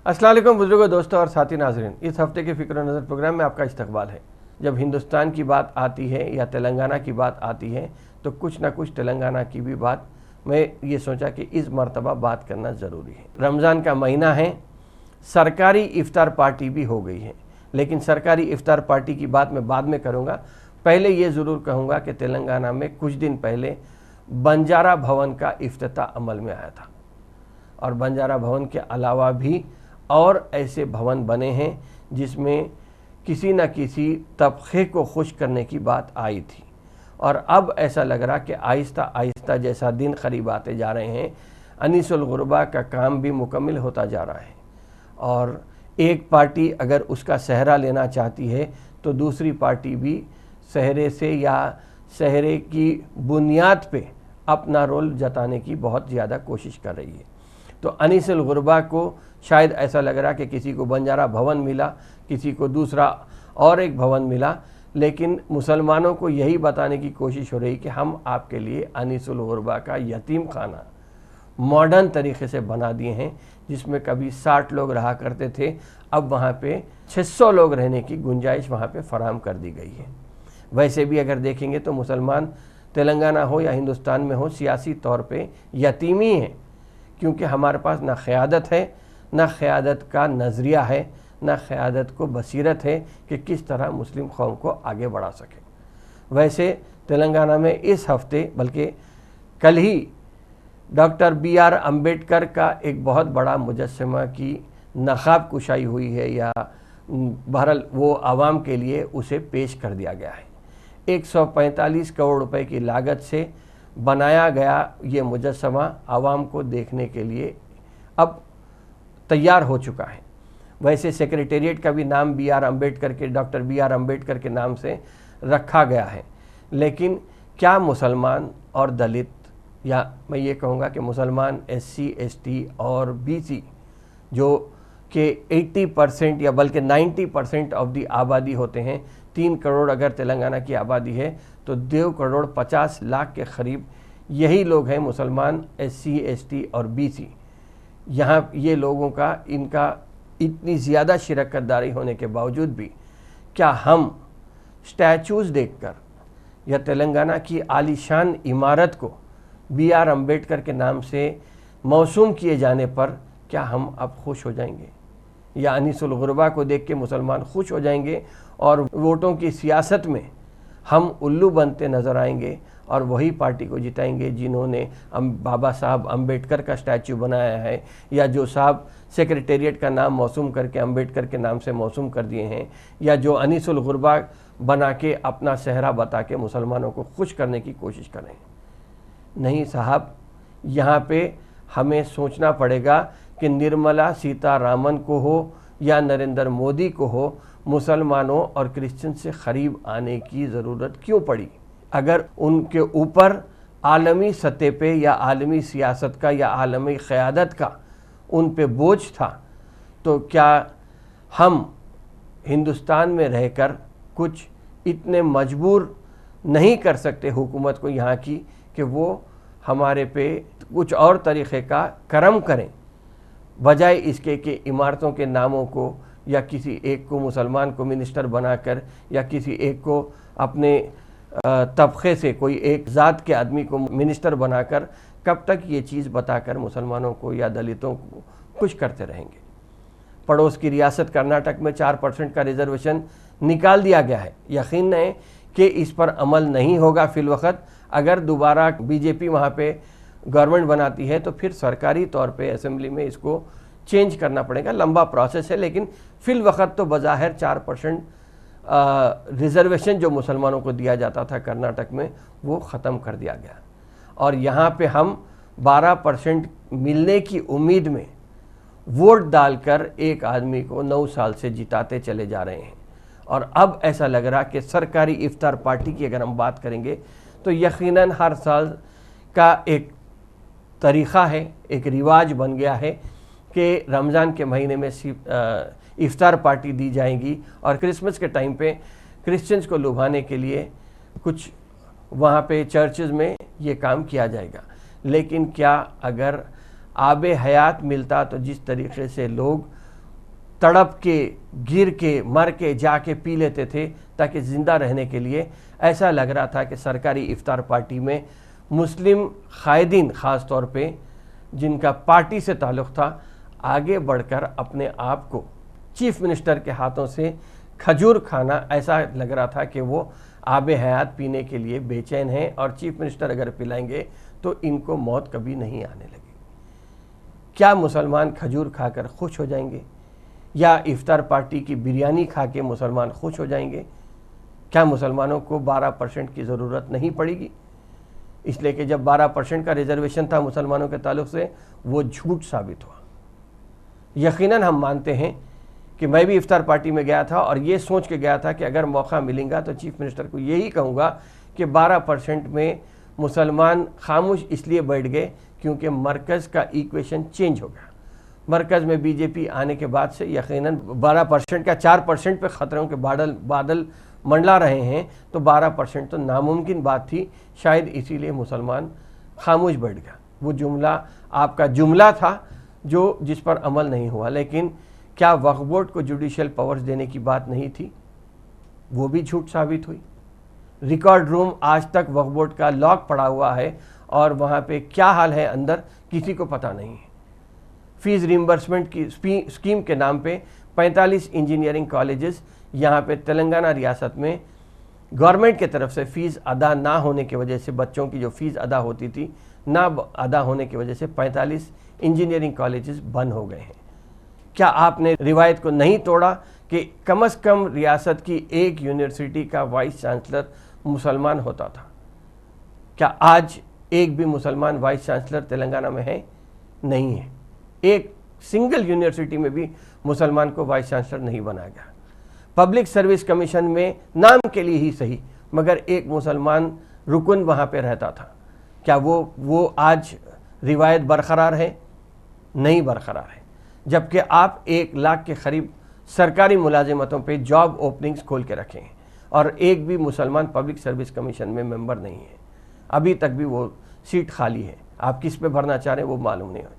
अस्सलाम वालेकुम बुजुर्गों, दोस्तों और साथी नाज़रीन, इस हफ्ते के फ़िक्र नज़र प्रोग्राम में आपका इस्तकबाल है। जब हिंदुस्तान की बात आती है या तेलंगाना की बात आती है तो कुछ ना कुछ तेलंगाना की भी बात मैं ये सोचा कि इस मर्तबा बात करना ज़रूरी है। रमज़ान का महीना है, सरकारी इफ्तार पार्टी भी हो गई है, लेकिन सरकारी इफ्तार पार्टी की बात मैं बाद में करूँगा। पहले ये ज़रूर कहूँगा कि तेलंगाना में कुछ दिन पहले बंजारा भवन का इफ्तिताह अमल में आया था और बंजारा भवन के अलावा भी और ऐसे भवन बने हैं जिसमें किसी न किसी तबके को खुश करने की बात आई थी। और अब ऐसा लग रहा कि आहिस्ता आहिस्ता जैसा दिन करीब आते जा रहे हैं, अनीसुल गुरबा का काम भी मुकम्मल होता जा रहा है और एक पार्टी अगर उसका सहरा लेना चाहती है तो दूसरी पार्टी भी सहरे से या सहरे की बुनियाद पे अपना रोल जताने की बहुत ज़्यादा कोशिश कर रही है। तो अनीसुल गुरबा को शायद ऐसा लग रहा कि किसी को बंजारा भवन मिला, किसी को दूसरा और एक भवन मिला, लेकिन मुसलमानों को यही बताने की कोशिश हो रही कि हम आपके लिए अनीसुल गुरबा का यतीम खाना मॉडर्न तरीके से बना दिए हैं, जिसमें कभी 60 लोग रहा करते थे, अब वहाँ पे 600 लोग रहने की गुंजाइश वहाँ पे फराहम कर दी गई है। वैसे भी अगर देखेंगे तो मुसलमान तेलंगाना हो या हिंदुस्तान में हो, सियासी तौर पे यतीमी हैं, क्योंकि हमारे पास ना क़यादत है, ना क़यादत का नज़रिया है, ना क़यादत को बसीरत है कि किस तरह मुस्लिम कौम को आगे बढ़ा सके। वैसे तेलंगाना में इस हफ्ते बल्कि कल ही डॉक्टर B.R. अम्बेडकर का एक बहुत बड़ा मुजस्समा की नक़ाब कुशाई हुई है, या बहरहाल वो आवाम के लिए उसे पेश कर दिया गया है। 145 करोड़ रुपए की लागत से बनाया गया ये मुजस्समा आवाम को देखने के लिए अब तैयार हो चुका है। वैसे सेक्रेटेरिएट का भी नाम B.R. अम्बेडकर के डॉक्टर B.R. अम्बेडकर के नाम से रखा गया है, लेकिन क्या मुसलमान और दलित, या मैं ये कहूँगा कि मुसलमान SC ST और BC जो कि 80% या बल्कि 90% ऑफ दी आबादी होते हैं, 3 करोड़ अगर तेलंगाना की आबादी है तो 2 करोड़ 50 लाख के करीब यही लोग हैं मुसलमान SC ST और BC। यहाँ ये लोगों का इनका इतनी ज़्यादा शिरकतदारी होने के बावजूद भी क्या हम स्टैचूज़ देखकर या तेलंगाना की आलीशान इमारत को B.R. अम्बेडकर के नाम से मौसूम किए जाने पर क्या हम अब खुश हो जाएंगे, या अनीसुल गुरबा को देख के मुसलमान खुश हो जाएंगे और वोटों की सियासत में हम उल्लू बनते नज़र आएंगे और वही पार्टी को जिताएंगे जिन्होंने बाबा साहब अम्बेडकर का स्टैचू बनाया है, या जो साहब सेक्रेटेरिएट का नाम मौसूम करके अम्बेडकर के नाम से मौसूम कर दिए हैं, या जो अनीसुल गुरबा बना के अपना सहरा बता के मुसलमानों को खुश करने की कोशिश करें। नहीं साहब, यहाँ पे हमें सोचना पड़ेगा कि निर्मला सीतारामन को हो या नरेंद्र मोदी को हो, मुसलमानों और क्रिश्चियन से करीब आने की ज़रूरत क्यों पड़ी। अगर उनके ऊपर आलमी सतह पे या आलमी सियासत का या आलमी क़यादत का उन पे बोझ था, तो क्या हम हिंदुस्तान में रहकर कुछ इतने मजबूर नहीं कर सकते हुकूमत को यहाँ की कि वो हमारे पे कुछ और तरीक़े का करम करें, बजाय इसके कि इमारतों के नामों को या किसी एक को मुसलमान को मिनिस्टर बनाकर या किसी एक को अपने तबके से कोई एक ज़ात के आदमी को मिनिस्टर बनाकर कब तक ये चीज़ बताकर मुसलमानों को या दलितों को खुश करते रहेंगे। पड़ोस की रियासत कर्नाटक में 4% का रिजर्वेशन निकाल दिया गया है। यकीन है कि इस पर अमल नहीं होगा फ़िलवक़्त। अगर दोबारा बीजेपी वहाँ पे गवर्नमेंट बनाती है तो फिर सरकारी तौर पे असेंबली में इसको चेंज करना पड़ेगा। लंबा प्रोसेस है, लेकिन फ़िलवक़्त तो बज़ाहिर 4% रिज़र्वेशन जो मुसलमानों को दिया जाता था कर्नाटक में वो ख़त्म कर दिया गया, और यहाँ पे हम 12% मिलने की उम्मीद में वोट डालकर एक आदमी को 9 साल से जिताते चले जा रहे हैं। और अब ऐसा लग रहा कि सरकारी इफ्तार पार्टी की अगर हम बात करेंगे तो यकीनन हर साल का एक तरीक़ा है, एक रिवाज बन गया है कि रमज़ान के महीने में इफ्तार पार्टी दी जाएगी और क्रिसमस के टाइम पे क्रिश्चियंस को लुभाने के लिए कुछ वहाँ पे चर्चेज़ में ये काम किया जाएगा। लेकिन क्या अगर आब हयात मिलता तो जिस तरीके से लोग तड़प के, गिर के, मर के जाके पी लेते थे ताकि ज़िंदा रहने के लिए। ऐसा लग रहा था कि सरकारी इफ्तार पार्टी में मुस्लिम कायदीन ख़ास तौर पे जिनका पार्टी से ताल्लुक़ था, आगे बढ़कर अपने आप को चीफ मिनिस्टर के हाथों से खजूर खाना, ऐसा लग रहा था कि वो आब हयात पीने के लिए बेचैन हैं और चीफ मिनिस्टर अगर पिलाएंगे तो इनको मौत कभी नहीं आने लगेगी। क्या मुसलमान खजूर खाकर खुश हो जाएंगे या इफ्तार पार्टी की बिरयानी खा के मुसलमान खुश हो जाएंगे? क्या मुसलमानों को 12% की ज़रूरत नहीं पड़ेगी? इसलिए कि जब 12% का रिजर्वेशन था मुसलमानों के ताल्लुक़ से, वो झूठ साबित हुआ। यकीनन हम मानते हैं कि मैं भी इफ्तार पार्टी में गया था और ये सोच के गया था कि अगर मौका मिलेगा तो चीफ मिनिस्टर को यही कहूँगा कि 12% में मुसलमान खामोश इसलिए बैठ गए क्योंकि मरकज़ का इक्वेशन चेंज हो गया। मरकज़ में बीजेपी आने के बाद से यकीनन 12% का 4% पे ख़तरों के बादल मंडला रहे हैं, तो 12% तो नामुमकिन बात थी। शायद इसीलिए मुसलमान खामोश बैठ गया। वो जुमला आपका जुमला था जो जिस पर अमल नहीं हुआ। लेकिन क्या वक्फ बोर्ड को जुडिशियल पावर्स देने की बात नहीं थी? वो भी झूठ साबित हुई। रिकॉर्ड रूम आज तक वक्फ बोर्ड का लॉक पड़ा हुआ है और वहाँ पे क्या हाल है अंदर किसी को पता नहीं है। फीस रिम्बर्समेंट की स्कीम के नाम पे 45 इंजीनियरिंग कॉलेजेस यहाँ पे तेलंगाना रियासत में गवर्नमेंट की तरफ से फ़ीस अदा ना होने की वजह से, बच्चों की जो फ़ीस अदा होती थी ना अदा होने की वजह से 45 इंजीनियरिंग कॉलेजेस बंद हो गए हैं। क्या आपने रिवायत को नहीं तोड़ा कि कम से कम रियासत की एक यूनिवर्सिटी का वाइस चांसलर मुसलमान होता था? क्या आज एक भी मुसलमान वाइस चांसलर तेलंगाना में है? नहीं है। एक सिंगल यूनिवर्सिटी में भी मुसलमान को वाइस चांसलर नहीं बनाया गया। पब्लिक सर्विस कमीशन में नाम के लिए ही सही, मगर एक मुसलमान रुकन वहाँ पे रहता था। क्या वो आज रिवायत बरकरार है? नहीं बरकरार है। जबकि आप 1 लाख के करीब सरकारी मुलाजिमतों पे जॉब ओपनिंग्स खोल के रखे हैं और एक भी मुसलमान पब्लिक सर्विस कमीशन में मेंबर नहीं है। अभी तक भी वो सीट खाली है। आप किस पे भरना चाह रहे हैं वो मालूम नहीं है।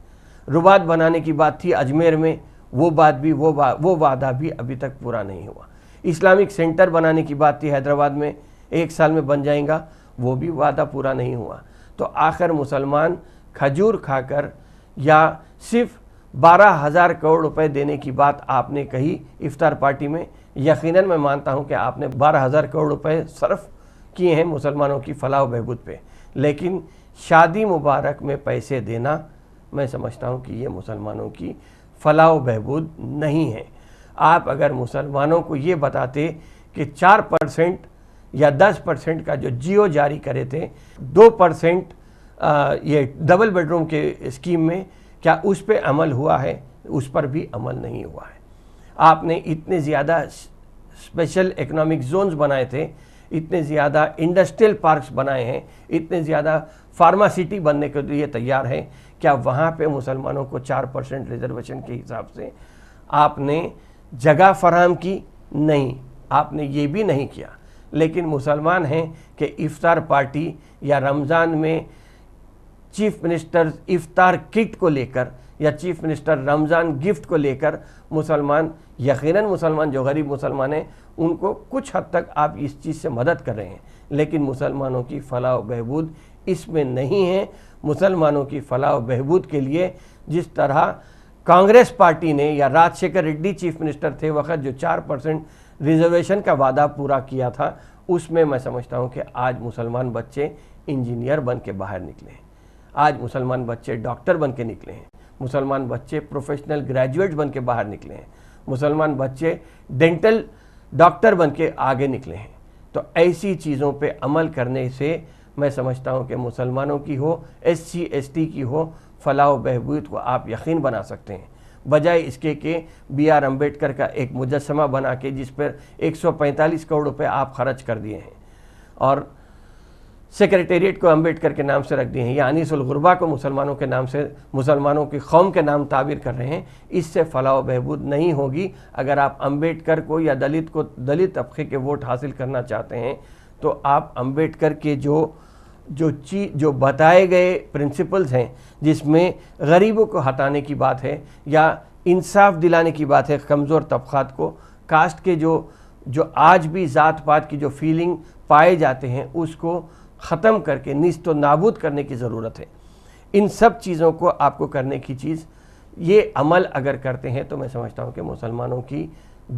रुबात बनाने की बात थी अजमेर में, वो बात भी वो वादा भी अभी तक पूरा नहीं हुआ। इस्लामिक सेंटर बनाने की बात थी हैदराबाद में, 1 साल में बन जाएगा, वो भी वादा पूरा नहीं हुआ। तो आखिर मुसलमान खजूर खाकर या सिर्फ 12,000 करोड़ रुपए देने की बात आपने कही इफ्तार पार्टी में, यकीनन मैं मानता हूं कि आपने 12,000 करोड़ रुपए सर्फ किए हैं मुसलमानों की फलाह व बहबूद पे, लेकिन शादी मुबारक में पैसे देना मैं समझता हूं कि ये मुसलमानों की फलाह व बहबूद नहीं है। आप अगर मुसलमानों को ये बताते कि 4% या 10% का जो जियो जारी करे थे, 2% ये डबल बेडरूम के स्कीम में, क्या उस पर अमल हुआ है? उस पर भी अमल नहीं हुआ है। आपने इतने ज़्यादा स्पेशल इकोनॉमिक जोन्स बनाए थे, इतने ज़्यादा इंडस्ट्रियल पार्क्स बनाए हैं, इतने ज़्यादा फार्मा सिटी बनने के लिए तैयार है। क्या वहाँ पे मुसलमानों को 4% रिजर्वेशन के हिसाब से आपने जगह फराहम की? नहीं, आपने ये भी नहीं किया। लेकिन मुसलमान हैं कि इफ्तार पार्टी या रमज़ान में चीफ मिनिस्टर इफ्तार किट को लेकर या चीफ मिनिस्टर रमज़ान गिफ्ट को लेकर मुसलमान, यकीनन मुसलमान जो गरीब मुसलमान हैं उनको कुछ हद तक आप इस चीज़ से मदद कर रहे हैं, लेकिन मुसलमानों की फलाह व बहबूद इसमें नहीं है। मुसलमानों की फलाह व बहबूद के लिए जिस तरह कांग्रेस पार्टी ने या राजशेखर रेड्डी चीफ मिनिस्टर थे वक्त जो 4% रिजर्वेशन का वादा पूरा किया था, उसमें मैं समझता हूँ कि आज मुसलमान बच्चे इंजीनियर बन के बाहर निकले हैं, आज मुसलमान बच्चे डॉक्टर बन के निकले हैं, मुसलमान बच्चे प्रोफेशनल ग्रेजुएट्स बन के बाहर निकले हैं, मुसलमान बच्चे डेंटल डॉक्टर बन के आगे निकले हैं। तो ऐसी चीज़ों पे अमल करने से मैं समझता हूँ कि मुसलमानों की हो, SC ST की हो, फलाह व बहबूद को आप यकीन बना सकते हैं, बजाय इसके कि BR अम्बेडकर का एक मुजस्समा बना के जिस पर 145 करोड़ रुपए आप खर्च कर दिए हैं और सेक्रेटेरिएट को अम्बेडकर के नाम से रख दिए हैं, या अनीसुल गुरबा को मुसलमानों के नाम से, मुसलमानों की कौम के नाम ताबीर कर रहे हैं। इससे फलाह व बहबूद नहीं होगी। अगर आप अम्बेडकर को या दलित तबके के वोट हासिल करना चाहते हैं तो आप अम्बेडकर के जो बताए गए प्रिंसिपल्स हैं, जिसमें गरीबों को हटाने की बात है या انصاف دلانے کی بات ہے کمزور طبقات کو، کاسٹ کے جو آج بھی ذات پات کی جو فیلنگ پائے جاتے ہیں اس کو ختم کر کے نیست و نابود کرنے کی ضرورت ہے۔ ان سب چیزوں کو آپ کو کرنے کی چیز، یہ عمل اگر کرتے ہیں تو میں سمجھتا ہوں کہ مسلمانوں کی،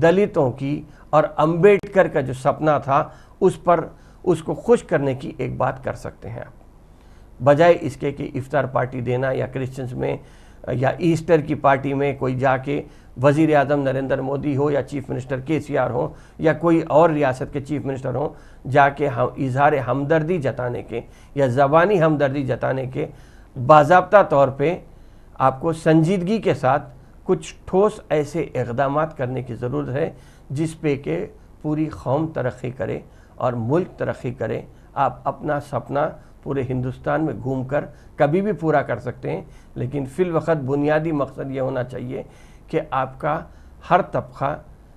دلتوں کی اور امبیڈکر کا جو سپنا تھا اس کو خوش کرنے کی ایک بات کر سکتے ہیں آپ، بجائے اس کے کہ افطار پارٹی دینا یا کرسچنز میں یا ایسٹر کی پارٹی میں کوئی جا کے وزیر اعظم نریندر مودی ہو یا چیف منسٹر KCR ہو یا کوئی اور ریاست کے چیف منسٹر ہوں، جا کے اظہار ہمدردی جتانے کے یا زبانی ہمدردی جتانے کے، باضابطہ طور پہ آپ کو سنجیدگی کے ساتھ کچھ ٹھوس ایسے اقدامات کرنے کی ضرورت ہے جس پہ کہ پوری قوم ترقی کرے اور ملک ترقی کرے۔ آپ اپنا سپنا پورے ہندوستان میں گھوم کر کبھی بھی پورا کر سکتے ہیں، لیکن فی الوقت بنیادی مقصد یہ ہونا چاہیے کہ آپ کا ہر طبقہ،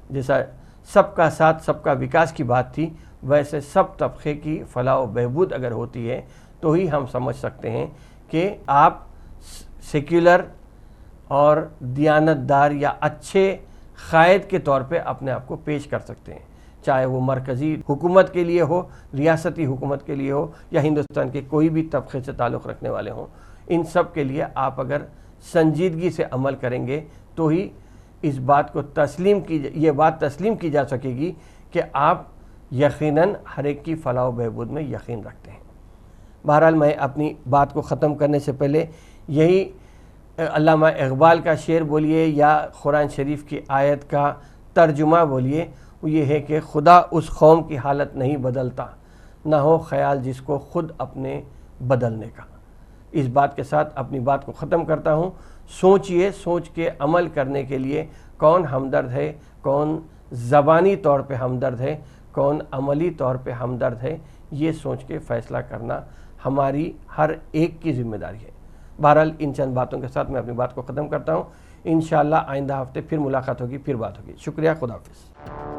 جیسا سب کا ساتھ سب کا وکاس کی بات تھی، ویسے سب طبقے کی فلاح و بہبود اگر ہوتی ہے تو ہی ہم سمجھ سکتے ہیں کہ آپ سیکولر اور دیانتدار یا اچھے قائد کے طور پہ اپنے آپ کو پیش کر سکتے ہیں، چاہے وہ مرکزی حکومت کے لیے ہو، ریاستی حکومت کے لیے ہو یا ہندوستان کے کوئی بھی طبقے سے تعلق رکھنے والے ہوں۔ ان سب کے لیے آپ اگر سنجیدگی سے عمل کریں گے تو ہی اس بات کو یہ بات تسلیم کی جا سکے گی کہ آپ یقیناً ہر ایک کی فلاح و بہبود میں یقین رکھتے ہیں۔ بہرحال میں اپنی بات کو ختم کرنے سے پہلے یہی علامہ اقبال کا شعر بولیے یا قرآن شریف کی آیت کا ترجمہ بولیے، وہ یہ ہے کہ خدا اس قوم کی حالت نہیں بدلتا، نہ ہو خیال جس کو خود اپنے بدلنے کا۔ اس بات کے ساتھ اپنی بات کو ختم کرتا ہوں۔ سوچئے، سوچ کے عمل کرنے کے لیے کون ہمدرد ہے، کون زبانی طور پہ ہمدرد ہے، کون عملی طور پہ ہمدرد ہے، یہ سوچ کے فیصلہ کرنا ہماری ہر ایک کی ذمہ داری ہے۔ بہرحال ان چند باتوں کے ساتھ میں اپنی بات کو ختم کرتا ہوں۔ انشاءاللہ آئندہ ہفتے پھر ملاقات ہوگی، پھر بات ہوگی۔ شکریہ، خدا حافظ۔